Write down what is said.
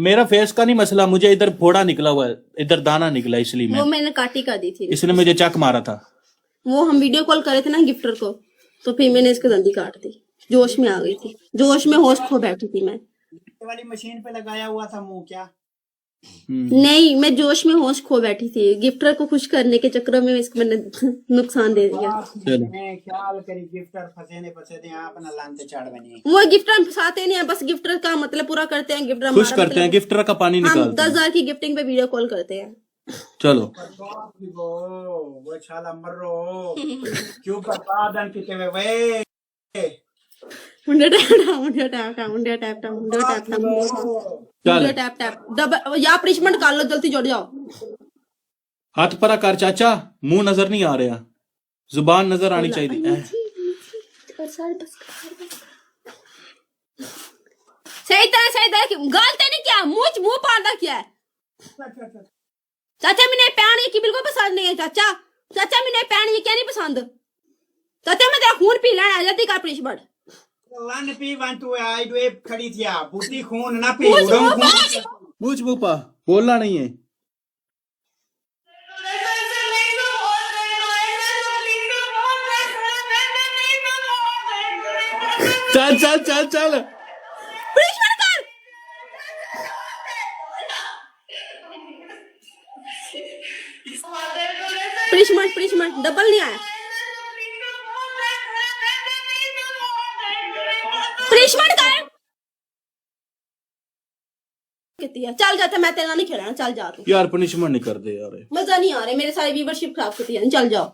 मेरा फेस का नहीं मसला, मुझे इधर फोड़ा निकला हुआ है, इधर दाना निकला, इसलिए वो मैंने काटी कर दी थी। इसने मुझे चक मारा था। वो हम वीडियो कॉल करे थे ना गिफ्टर को, तो फिर मैंने इसको जल्दी काट दी। जोश में आ गई थी, जोश में होश खो बैठी थी मैं। वाली मशीन पे लगाया हुआ था मुंह क्या? नहीं, मैं जोश में होश खो बैठी थी। गिफ्टर को खुश करने के चक्कर में इसको मैंने नुकसान दे दिया। मैं ख्याल करी गिफ्टर फंसे ने आप ना लानते चढ़ बनी। वो गिफ्टर फंसाते नहीं है, बस गिफ्टर का मतलब पूरा करते हैं। गिफ्टर खुश करते हैं, गिफ्टर का पानी हम निकालते हैं। 10,000 की गिफ्टिंग पे वीडियो कॉल करते हैं। चलो वो छाला मर्रो क्यों बर्बादन किते वे वे मुंडे टैप टैप डबल या पनिशमेंट कर लो, जल्दी जुड़ जाओ। हाथ परा कर चाचा, मुंह नजर नहीं आ रहा, जुबान नजर आनी चाहिए। सही तरह गालते नहीं क्या, मुंह पाड़ा क्या है। चाचा मैंने पैन की बिल्कुल पसंद नहीं है। चाचा मैंने पैन क्या नहीं पसंद। चाचा मैं तेरा खून पी लेना, जल्दी कर पनिशमेंट। लन P one two I do खड़ी थी बूटी खून ना पी उड़म खून पूछ बूपा, बोलना नहीं है। चल चल चल चल पनिशमेंट कर। पनिशमेंट डबल नहीं आया। पनिशमेंट कर। चल जाते, मैं तेरा नहीं खेलना, चल जा तू। यार पनिशमेंट नहीं कर दे यार, मजा नहीं आ रहा, मेरे सारे व्यूवरशिप खराब करती है। चल जाओ।